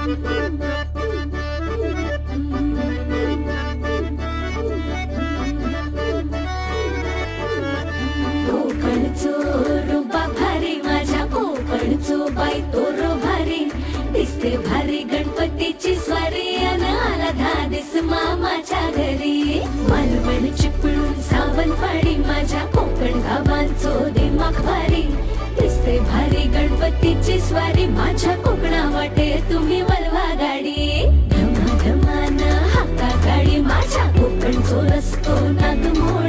कोकणचो रुबा भारी, माझ्या कोकणचो बाई तोरो भारी, दिसते भारी गणपतीची स्वारी, अन आला धादिस मामाच्या घरी. मालवण चिपळूण सावंतवाडी, माझ्या कोकण गावांचो दिमाग भारी, दिसते भारी गणपतीची स्वारी, माझ्या कोकणा वाटे तुम्ही वलवा गाडी. धमाधमान हाका गाडी, माझ्या कोकणचो रस्तो नागमोड,